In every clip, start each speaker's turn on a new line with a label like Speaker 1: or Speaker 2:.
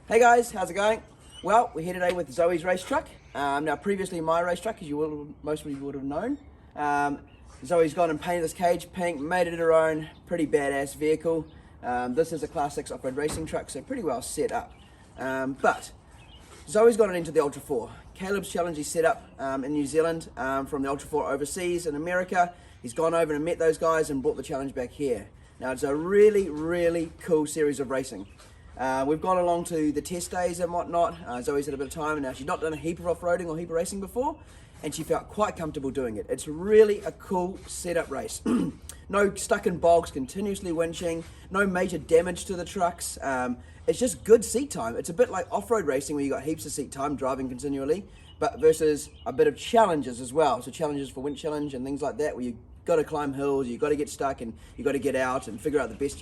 Speaker 1: Hey guys, how's it going? Well, we're here today with Zoe's race truck. Now previously my race truck, as most of you would have known. Zoe's gone and painted this cage pink, made it her own, pretty badass vehicle. This is a Class 6 off-road racing truck, so pretty well set up. But Zoe's gotten into the Ultra4. Caleb's challenge he set up in New Zealand from the Ultra4 overseas in America. He's gone over and met those guys and brought the challenge back here. Now it's a really, really cool series of racing. We've gone along to the test days and whatnot. Zoe's had a bit of time, and now she's not done a heap of off-roading or heap of racing before, and she felt quite comfortable doing it. It's really a cool setup race. No stuck in bogs, continuously winching, no major damage to the trucks. It's just good seat time. It's a bit like off-road racing where you got heaps of seat time driving continually, but versus a bit of challenges as well. So challenges for winch challenge and things like that, where you got to climb hills, you got to get stuck, and you got to get out and figure out the best,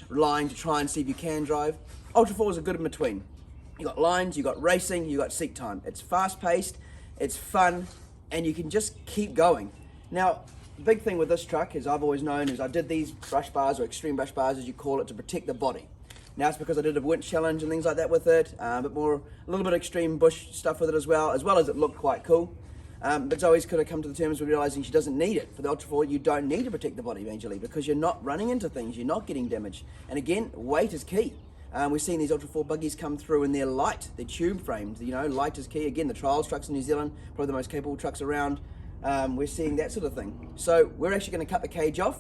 Speaker 1: line to try and see if you can drive. Ultra4 is a good in between. You got lines, you got racing, you got seat time. It's fast paced, it's fun, and you can just keep going. Now, the big thing with this truck, as I've always known, is I did these brush bars, or extreme brush bars as you call it, to protect the body. Now it's because I did a winch challenge and things like that with it, a little bit of extreme bush stuff with it as well as it looked quite cool. But Zoe's could have come to the terms with realizing she doesn't need it. For the Ultra4, you don't need to protect the body majorly because you're not running into things, you're not getting damaged. And again, weight is key. We've seen these Ultra4 buggies come through and they're light, they're tube framed, light is key. Again, the trials trucks in New Zealand, probably the most capable trucks around. We're seeing that sort of thing. So we're actually going to cut the cage off.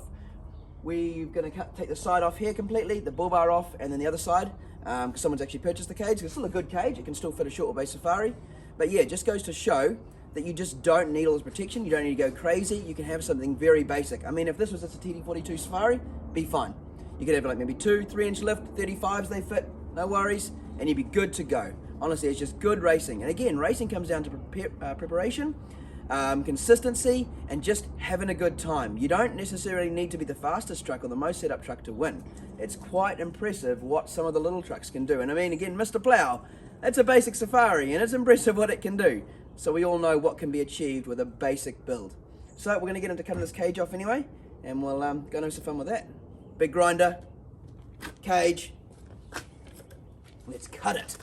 Speaker 1: We're going to take the side off here completely, the bull bar off, and then the other side, because someone's actually purchased the cage. It's still a good cage, it can still fit a short wheelbase safari. But yeah, it just goes to show that you just don't need all this protection, you don't need to go crazy, you can have something very basic. I mean, if this was just a TD42 Safari, be fine. You could have like maybe 2-3 inch lift, 35s they fit, no worries, and you'd be good to go. Honestly, it's just good racing. And again, racing comes down to preparation, consistency, and just having a good time. You don't necessarily need to be the fastest truck or the most set up truck to win. It's quite impressive what some of the little trucks can do. And I mean, again, Mr. Plow, it's a basic Safari, and it's impressive what it can do. So we all know what can be achieved with a basic build. So we're going to get into cutting this cage off anyway, and we'll go and have some fun with that. Big grinder, cage, let's cut it.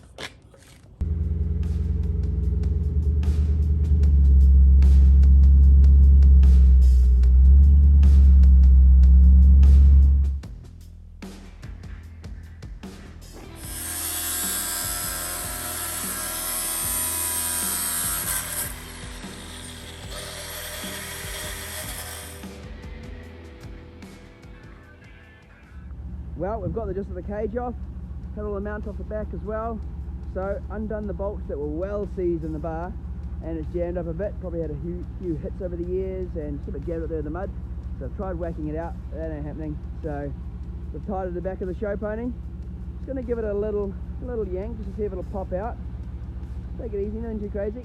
Speaker 1: Well, we've got the gist of the cage off, cut all the mounts off the back as well. So undone the bolts that were well seized in the bar, and it's jammed up a bit. Probably had a few hits over the years and sort of jammed it there in the mud. So I've tried whacking it out, that ain't happening. So we've tied it to the back of the show pony. Just going to give it a little yank just to see if it'll pop out. Take it easy, nothing too crazy.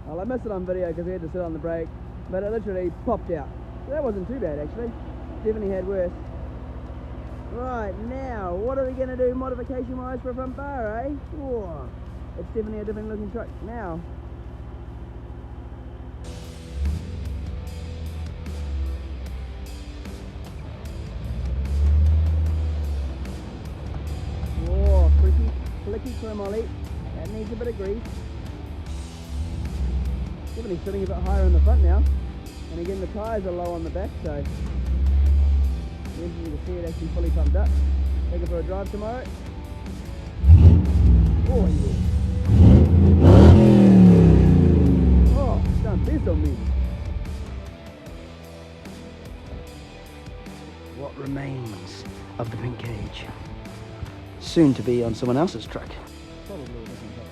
Speaker 1: Well, I missed it on video because we had to sit on the brake, but it literally popped out. So that wasn't too bad actually, definitely had worse. Right, now, what are we going to do modification-wise for a front bar, eh? Whoa, it's definitely a different looking truck now. Whoa, flicky chromoly. That needs a bit of grease. Definitely sitting a bit higher in the front now. And again, the tyres are low on the back, so you can see it actually fully pumped up. Take it for a drive tomorrow. Oh yeah. Oh, it's done this on me. What remains of the pink cage? Soon to be on someone else's truck. Probably a different color.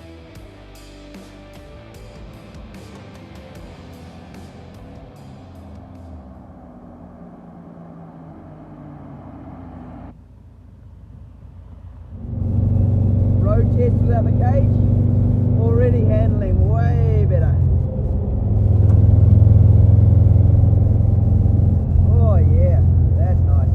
Speaker 1: Test without the cage, already handling way better. Oh yeah, that's nice.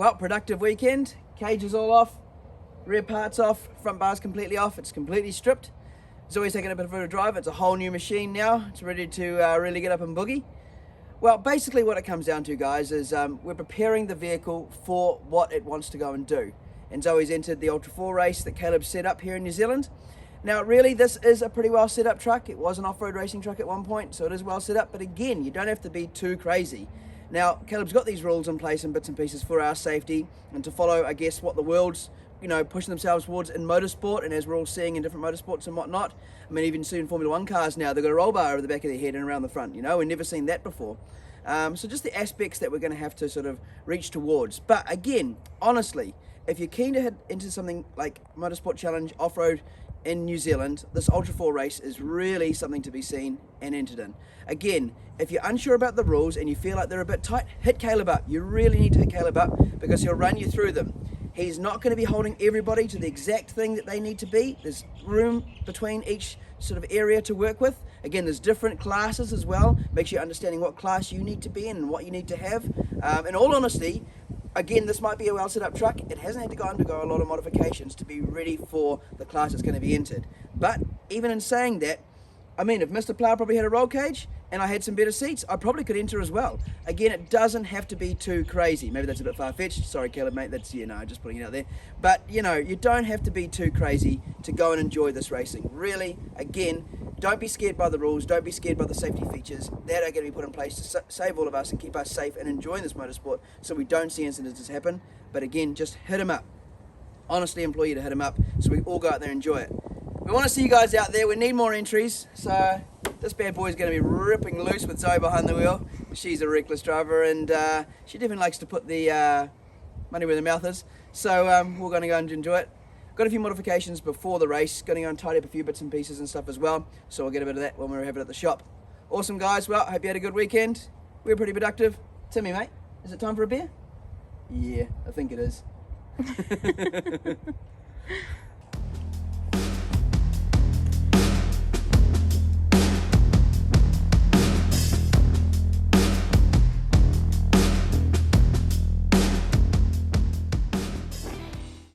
Speaker 1: Well, productive weekend. Cage is all off, rear parts off, front bar's completely off. It's completely stripped. Zoe's taken a bit of a drive. It's a whole new machine now. It's ready to really get up and boogie. Well, basically what it comes down to, guys, is we're preparing the vehicle for what it wants to go and do. And Zoe's entered the Ultra4 race that Caleb set up here in New Zealand. Now, really, this is a pretty well set up truck. It was an off-road racing truck at one point, so it is well set up. But again, you don't have to be too crazy. Now, Caleb's got these rules in place and bits and pieces for our safety and to follow, I guess, what the world's pushing themselves towards in motorsport, and as we're all seeing in different motorsports and whatnot. I mean, even seeing Formula 1 cars now, they've got a roll bar over the back of their head and around the front, we've never seen that before. So just the aspects that we're going to have to sort of reach towards. But again, honestly, if you're keen to head into something like Motorsport Challenge off-road in New Zealand, this Ultra4 race is really something to be seen and entered in. Again, if you're unsure about the rules and you feel like they're a bit tight, hit Caleb up. You really need to hit Caleb up because he'll run you through them. He's not going to be holding everybody to the exact thing that they need to be. There's room between each sort of area to work with. Again, there's different classes as well. Make sure you're understanding what class you need to be in and what you need to have. In all honesty, again, this might be a well set up truck. It hasn't had to undergo a lot of modifications to be ready for the class it's going to be entered. But even in saying that, I mean, if Mr. Plow probably had a roll cage and I had some better seats, I probably could enter as well. Again, it doesn't have to be too crazy. Maybe that's a bit far-fetched. Sorry, Caleb, mate. That's, just putting it out there. But, you don't have to be too crazy to go and enjoy this racing. Really, again, don't be scared by the rules. Don't be scared by the safety features that are going to be put in place to save all of us and keep us safe and enjoying this motorsport so we don't see incidents happen. But again, just hit them up. Honestly, implore you to hit them up so we all go out there and enjoy it. We want to see you guys out there. We need more entries. So this bad boy is going to be ripping loose with Zoe behind the wheel. She's a reckless driver and she definitely likes to put the money where the mouth is. So we're going to go and enjoy it. Got a few modifications before the race. Going to go and tidy up a few bits and pieces and stuff as well. So we'll get a bit of that when we have it at the shop. Awesome, guys. Well, I hope you had a good weekend. We were pretty productive. Timmy, mate, is it time for a beer? Yeah, I think it is.